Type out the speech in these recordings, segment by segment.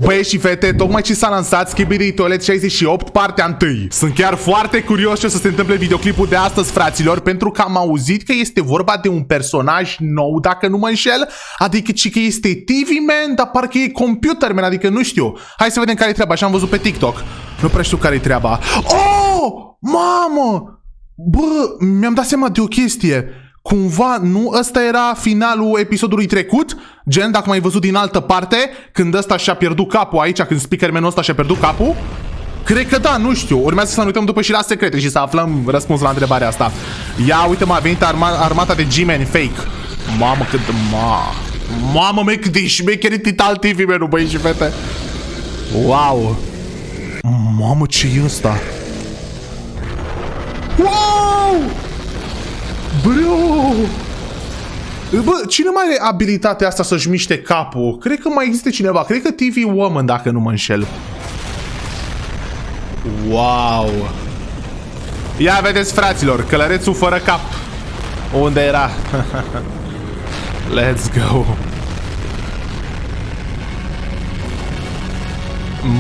Băieți și fete, tocmai ce s-a lansat Skibidi Toilet 68, partea 1. Sunt chiar foarte curios ce o să se întâmple videoclipul de astăzi, fraților, pentru că am auzit că este vorba de un personaj nou, dacă nu mă înșel, adică că este TV Man, dar parcă e Computer Man, adică nu știu. Hai să vedem care-i treaba, așa am văzut pe TikTok. Nu prea știu care-i treaba. Oh! Mamă! Bă, mi-am dat seama de o chestie. Cumva, nu, ăsta era finalul episodului trecut? Gen, dacă m-ai văzut din altă parte, când ăsta și-a pierdut capul aici, când speakermanul ăsta și-a pierdut capul? Cred că da, nu știu. Urmează să ne uităm după și la secrete și să aflăm răspunsul la întrebarea asta. Ia, uite, m-a venit armata de G-Man fake. Mamă, cât de... Mamă, mă, cât de șmecherit Tital TV, menu, băi și fete. Wow. Mamă, ce e ăsta? Wow! Bro! Bă, cine mai are abilitatea asta să-și miște capul? Cred că mai există cineva. Cred că TV Woman, dacă nu mă înșel. Wow! Ia vedeți, fraților, călărețul fără cap. Unde era? Let's go!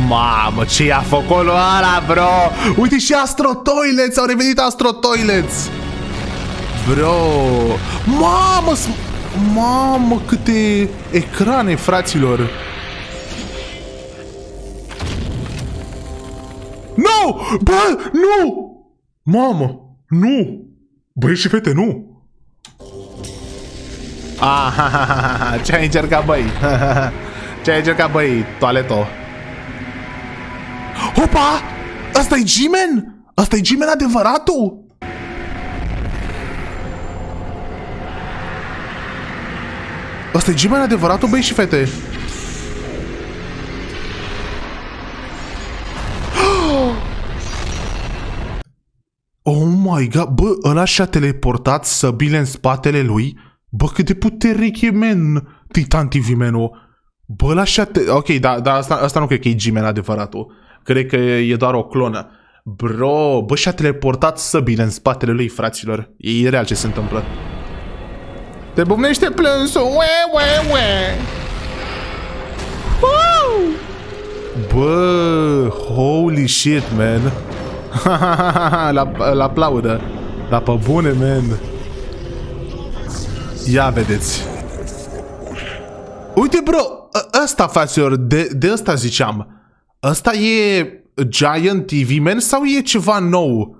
Mamă, ce i-a făcut ăla, bro? Uite și Astro Toilets, au revenit Astro Toilets. Bro, mamă, câte ecrane, fraților. Nu, bă, nu. Mamă, nu. Băi și fete, nu. Ce ai încercat, băi? Ce ai încercat, băi, toaleto? Opa! Asta-i G-Man? Asta-i G-Man adevăratul? Asta-i G-Man adevăratul, băi și fete? Oh my god, bă, ăla și-a teleportat săbile în spatele lui? Bă, cât de puternic e, man, Titan TV, man-ul. Bă, ăla și-a... Ok, dar asta nu cred că e G-Man adevăratul. Cred că e doar o clonă. Bro, bă, și-a teleportat săbile în spatele lui, fraților. E real ce se întâmplă. Te bumnește plânsul. Bă, holy shit, man. La aplaudă. La pe bune, man. Ia vedeți. Uite, bro, ăsta, fraților, de ăsta ziceam. Ăsta e Giant TV Man sau e ceva nou?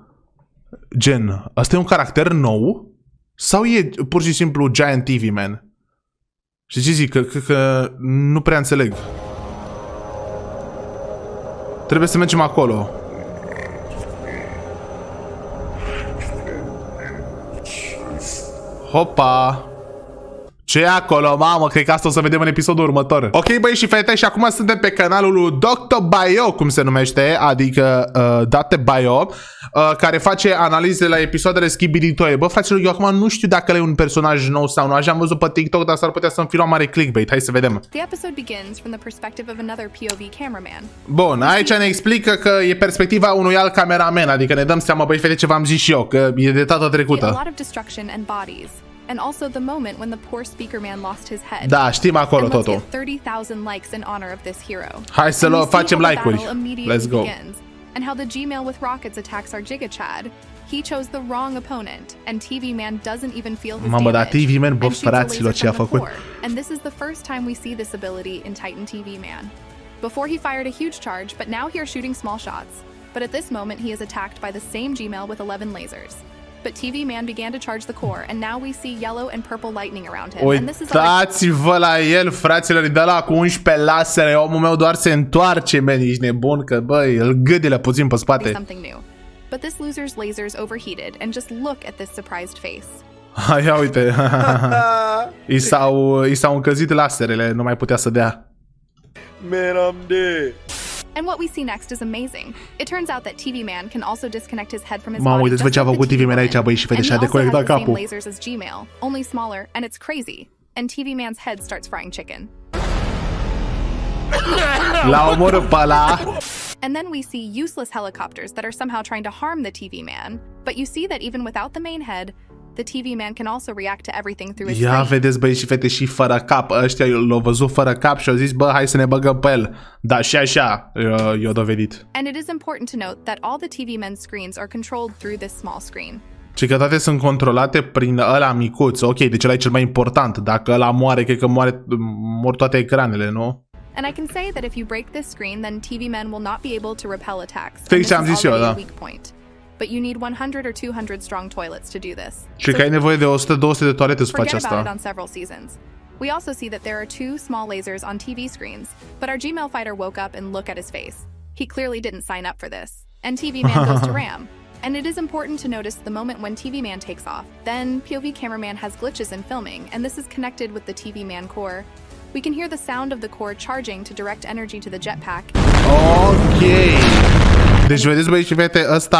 Gen, ăsta e un caracter nou? Sau e pur și simplu Giant TV Man? Și ce zic? Că nu prea înțeleg. Trebuie să mergem acolo. Hopa! Ce e acolo, mamă? Cred că asta o să vedem în episodul următor. Ok, băi și fete, și acum suntem pe canalul lui Dr. Bio, cum se numește, adică Date Bio, care face analize la episoadele Skibidi Toilet. Bă, fraților, eu acum nu știu dacă e un personaj nou sau nu. Așa am văzut pe TikTok, dar s-ar putea să-mi fi luat mare clickbait. Hai să vedem. Bun, aici ne explică că e perspectiva unui alt cameraman, adică ne dăm seama, băi fete, ce v-am zis și eu, că e de data trecută. And also the moment when the poor speaker man lost his head. Da, știm acolo totul. 30,000 likes in honor of this hero. Hai să facem like-uri. Let's go. And how the Gmail with rockets attacks our Giga Chad. He chose the wrong opponent, and TV Man doesn't even feel his damage. Da, TV Man, bă, and fraților, ce a făcut. And this is the first time we see this ability in Titan TV Man. Before he fired a huge charge, but now here shooting small shots. But at this moment he is attacked by the same Gmail with 11 lasers. But TV Man began to charge the core, and now we see yellow and purple lightning around him. Uitați-vă la el, fraților, de la cu 11 lasere, omul meu doar se întoarce, man, ești nebun, că băi, îl gâdile puțin pe spate. But this loser's lasers overheated, and just look at this surprised face. Ia uite. I s-au încălzit laserele, nu mai putea să dea. Man, I'm dead. And what we see next is amazing. It turns out that TV Man can also disconnect his head from his body. Mamă, uite-ți ce a făcut TV Man aici, băi, și fete, și-a deconectat capul. Lasers as Gmail, only smaller, and it's crazy. And TV Man's head starts frying chicken. La omorât pe ăla. And then we see useless helicopters that are somehow trying to harm the TV Man. But you see that even without the main head, the TV man can also react to everything through his Ia screen. vedeți băieți și fete și fără cap. Ăștia l-au văzut fără cap și au zis, bă, hai să ne băgăm pe el. Da, și așa i-a dovedit. And it is important to note that all the TV men's screens are controlled through this small screen. Și că toate sunt controlate prin ăla micuț. Ok, deci ăla e cel mai important. Dacă ăla moare, cred că mor toate ecranele, nu? And I can say that if you break this screen, then TV men will not be able to repel attacks. Fix And this am is zis eu, already da. a weak point. But you need 100 or 200 strong toilets to do this. Și că ai nevoie de 100-200 de toalete să faci Forget about it asta. on several seasons. We also see that there are 2 small lasers on TV screens, but our Gmail fighter woke up and looked at his face. He clearly didn't sign up for this. And TV man goes to RAM. And it is important to notice the moment when TV man takes off. Then POV cameraman has glitches in filming, and this is connected with the TV man core. We can hear the sound of the core charging to direct energy to the jetpack. Ok. Deci vedeți băieți și fete, ăsta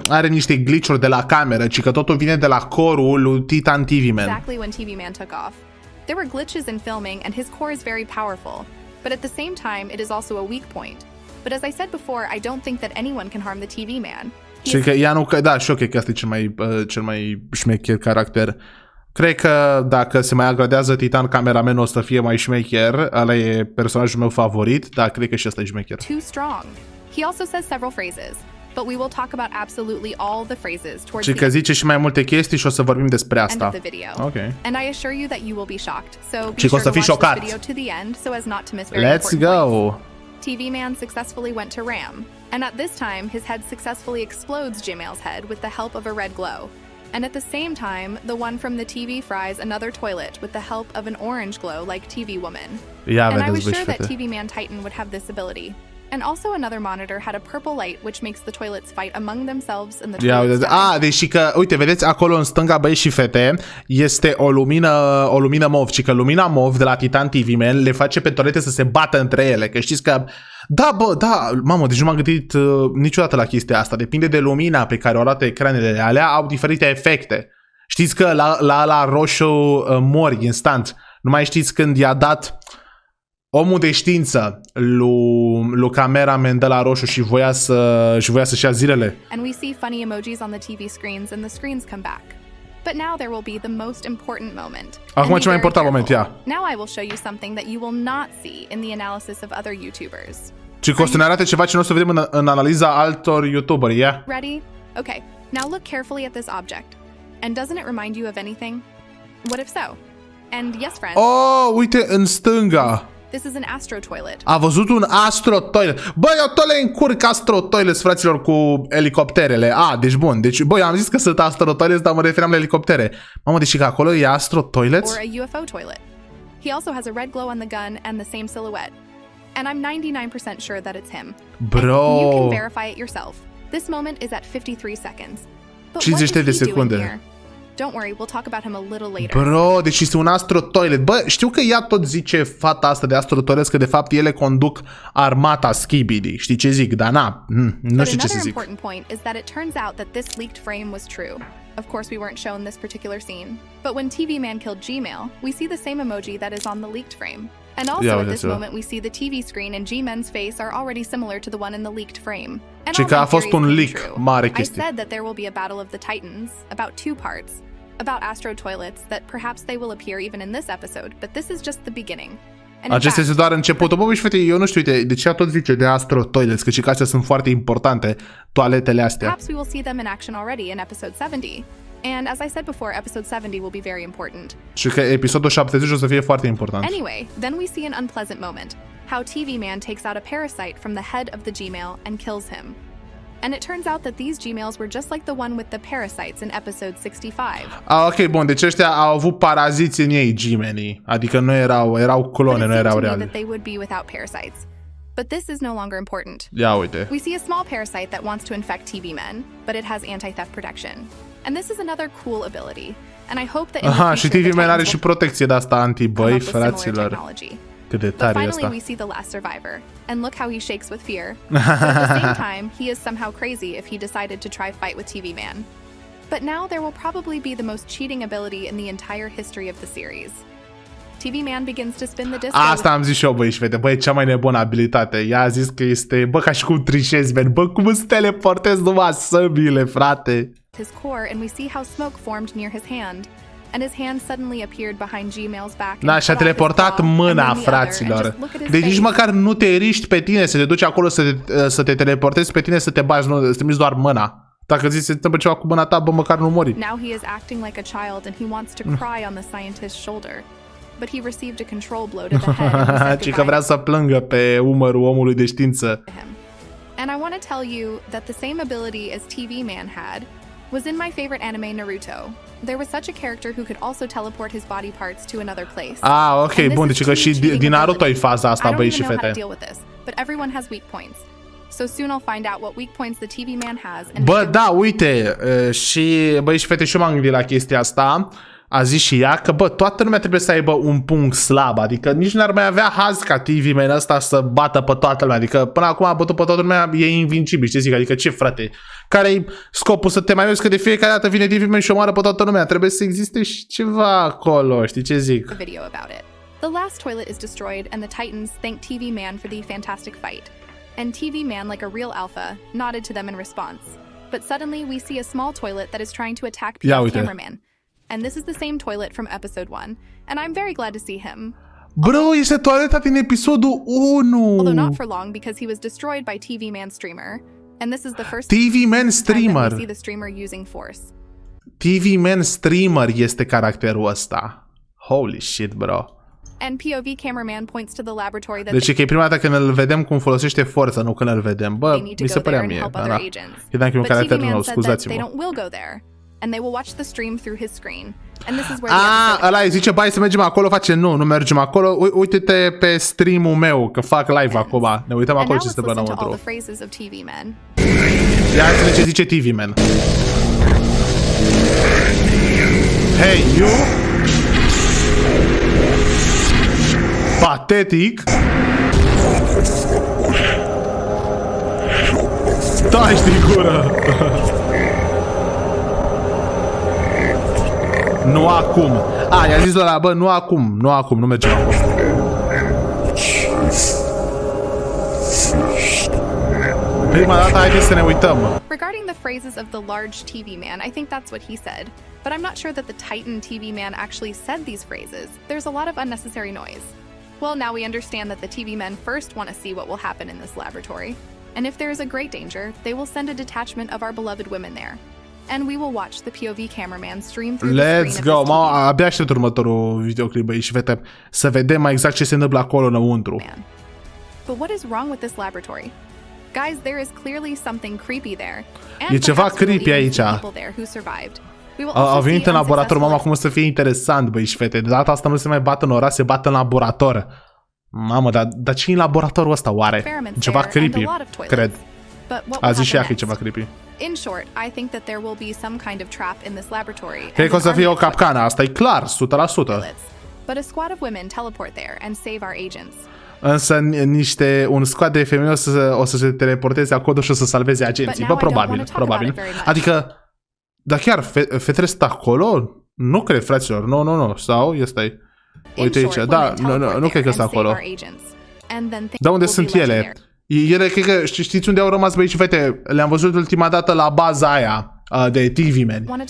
are niște glitch-uri de la cameră, ci că totul vine de la core-ul lui Titan TV Man. Exactly when TV man took off. There were glitches in filming, and his core is very powerful. But at the same time, it is also a weak point. But as I said before, I don't think that anyone can harm the TV man. Și că ea nu, da, și ok, că ăsta e cel mai șmecher caracter. Cred că dacă se mai agradează Titan, cameramenul o să fie mai șmecher. Ăla e personajul meu favorit, dar cred că și ăsta e șmecher. Too strong. He also says several phrases, but we will talk about absolutely all the phrases towards Și the că zice și mai multe chestii și o să vorbim despre end asta. of the video. Ok. And I assure you that you will be shocked. So be Și că o sure să to fii watch this șocat. video to the end so as not to miss very Let's important go! points. TV man successfully went to RAM, and at this time his head successfully explodes Gmail's head with the help of a red glow. And at the same time, the one from the TV fries another toilet with the help of an orange glow like TV woman. Ia And I vedeți was băieți sure și that fete. TV man Titan would have this ability. And also another monitor had a purple light which makes the toilets fight among themselves in the Ia toilet uite, sky. deci că, uite, vedeți acolo în stânga, băieți și fete, este o lumină mov, și că lumina mov de la Titan TV Man le face pe toalete să se bată între ele, că știți că, da, bă, da, mamă, deci nu m-am gândit niciodată la chestia asta, depinde de lumina pe care o arată ecranele alea, au diferite efecte. Știți că la roșu mori instant, nu mai știți când i-a dat omul de știință lui cameraman de la roșu și voia să-și ia zilele. And we see funny emojis on the TV screens and the screens come back. But now there will be the most important moment. Acum And be cel mai very important moment, careful. ia. Now I will show you something that you will not see in the analysis of other YouTubers. Și că o să ne arate ceva ce nu o să vedem în analiza altor YouTuberi, ia? Ready? Okay. Now look carefully at this object. And doesn't it remind you of anything? What if so? And yes, friends, Oh, uite, în stânga. this is an astro toilet. A văzut un astro toilet. Băi, eu tot le încurc astro toilets, fraților, cu elicopterele. Deci bun. Deci, băi, am zis că sunt astro toilets, dar mă refeream la elicoptere. Mamă, deci că acolo e astro toilets? Or a UFO toilet. He also has a red glow on the gun and the same silhouette. And I'm 99% sure that it's him. Bro. And you can verify it yourself. This moment is at 53 seconds. But what is 53 de he doing secunde. here? Don't worry, we'll talk about him a little later. Bro, deci este un astro toilet. Bă, știu că ea tot zice fata asta de astro toilet că de fapt ele conduc armata Skibidi. Știi ce zic? Dar nu But știu ce să another zic. important point is that it turns out that this leaked frame was true. Of course, we weren't shown this particular scene. But when TV Man killed Gmail, we see the same emoji that is on the leaked frame. And also at this moment, we see the TV screen and G-Men's face are already similar to the one in the leaked frame. And Și all că a my fost theories un came leak, true. mare I chestie. said that there will be a battle of the Titans, about 2 parts, about astro toilets that perhaps they will appear even in this episode, but this is just the beginning. And in Acesta fact, este doar începutul. Bă, și fete, eu nu știu, uite, de ce tot zice de astro toilets, că și că astea sunt foarte importante, toaletele astea. perhaps we will see them in action already in episode 70. And as I said before, episode 70 will be very important. Și că episodul 70 o să fie foarte important. Anyway, then we see an unpleasant moment. How TV Man takes out a parasite from the head of the Gmail and kills him. And it turns out that these Gmails were just like the one with the parasites in episode 65. Ok, bun, deci ăștia au avut paraziți în ei, G-menii. Adică nu erau But clone, it nu seemed erau to me reali. that they would be without parasites. But this is no longer important. Ia uite. We see a small parasite that wants to infect TV Men, but it has anti-theft protection. And this is another cool ability. And I hope that in the Aha, și future, TV the Man are Titans și will protecție de asta come anti-băi, up with similar fraților. technology. Cât de But tare e finally, asta. we see the last survivor, and look how he shakes with fear. But at the same time, he is somehow crazy if he decided to try fight with TV Man. But now there will probably be the most cheating ability in the entire history of the series. TV Man begins to spin the disco. Asta am zis și eu, băi, și fete, băi, cea mai nebună abilitate. Ea a zis că este, bă, ca și cum trișezi, man. Bă, cum îți teleportezi numai săbile, frate. his core, and we see how smoke formed near his hand. And his hand suddenly appeared behind Gmail's back. Da, și-a teleportat mâna, fraților. Deci nici măcar nu te riști pe tine să te duci acolo să te teleportezi pe tine, să te bagi, nu, să trimiți doar mâna. Dacă zi se întâmplă ceva cu mâna ta, bă, măcar nu mori. Now he is acting like a child and he wants to cry on the scientist's shoulder. But he received a control blow to the head. Ci că vrea să plângă pe umărul omului de știință. And I want to tell you that the same ability as TV Man had was in my favorite anime, Naruto. There was such a character who could also teleport his body parts to another place. Ah, ok, bun, deci că și din Naruto e faza asta, băi și fete. But everyone has weak points. So soon I'll find out what weak points the TV Man has. Bă, da, uite, și băi și fete, și eu m-am gândit la chestia asta. A zis și ea că, bă, toată lumea trebuie să aibă un punct slab, adică nici n-ar mai avea haz ca TV Man ăsta să bată pe toată lumea, adică până acum a bătut pe toată lumea, e invincibil, știi, zic, adică ce, frate, care-i scopul să te mai uiți că de fiecare dată vine TV Man și omoară pe toată lumea, trebuie să existe și ceva acolo, știi ce zic? The last toilet is destroyed and the Titans thank TV Man for the fantastic fight. And TV Man, like a real alpha, nodded to them in response. But suddenly we see a small toilet that is trying to attack POV Cameraman. And this is the same toilet from episode 1, and I'm very glad to see him. Bro, este toaleta din episodul 1! Although not for long, because he was destroyed by TV Man Streamer, and this is the first TV Man time Streamer. that we see the streamer using force. TV Man Streamer este caracterul ăsta. Holy shit, bro. And POV Cameraman points to the laboratory that deci e prima dată când îl vedem cum folosește forța, nu când îl vedem. Bă, mi se părea mie. Da. Credeam că e un caracter nou, scuzați-mă. And they will watch the stream through his screen. And this is where the episode ăla îi zice, bai să mergem acolo, face nu mergem acolo. Uite-te pe stream-ul meu, că fac live acum. Ne uităm acolo ce se întâmplă înăuntru. Ia să ce zice TV Man. Hey, you! Patetic! Taci din gură! Nu acum. I-a zis la bă, nu acum, nu mergem acum. Prima dată haideți să ne uităm. Regarding the phrases of the large TV Man, I think that's what he said. But I'm not sure that the Titan TV Man actually said these phrases. There's a lot of unnecessary noise. Well, now we understand that the TV men first want to see what will happen in this laboratory. And if there is a great danger, they will send a detachment of our beloved women there. And we will watch the POV cameraman stream through the screen. Let's go! Mama, abia aștept următorul videoclip, băi, și vedem, să vedem mai exact ce se întâmplă acolo înăuntru. But what is wrong with this laboratory? Guys, there is clearly something creepy there. E ceva creepy aici. Au venit în laborator, mama, cum o să fie interesant, băi și fete. De data asta nu se mai bat în oraș, se bat în laborator. Mamă, dar ce-i în laboratorul ăsta, oare? Ceva creepy, cred. A zis și ea că e ceva creepy. In short, I think that there will be some kind of trap in this laboratory. Cred că o să fie o capcană, asta e clar, 100%. But a squad of women teleport there and save our agents. Însă un squad de femei o să se teleporteze acolo și o să salveze agenții. Bă, probabil. Adică, dar chiar fetele sunt acolo? Nu cred, fraților. Nu. Sau? Este. Uite aici. Da, nu cred că sunt acolo. Dar unde sunt ele? Ele, cred că, știți unde au rămas, băi și fete? Le-am văzut ultima dată la baza aia de TV Man.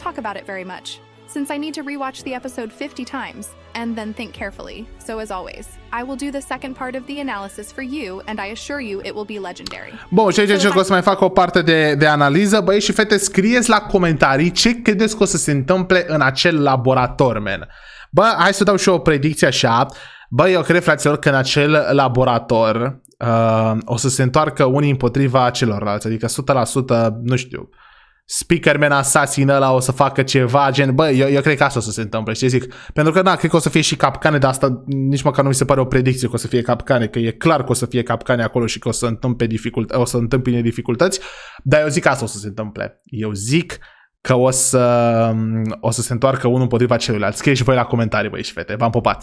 Since I need to rewatch the episode 50 times and then think carefully. So as always, I will do the second part of the analysis for you and I assure you it will be legendary. Bun, și aici o să mai fac o parte de analiză, băi și fete, scrieți la comentarii ce credeți că o să se întâmple în acel laborator, man. Bă, hai să dau și eu o predicție așa. Bă, eu cred, fraților, că în acel laborator o să se întoarcă unii împotriva celorlalți, adică 100%, nu știu, Speakerman assassin ăla o să facă ceva, gen, bă, eu cred că asta o să se întâmple, știi, zic, pentru că, da, cred că o să fie și capcane, dar asta nici măcar nu mi se pare o predicție că o să fie capcane, că e clar că o să fie capcane acolo și că o să întâmpine dificultăți, dar eu zic că asta o să se întâmple. Eu zic că o să se întoarcă unul împotriva celuilalt. Scrieți și voi la comentarii, băi și fete, v-am pupat!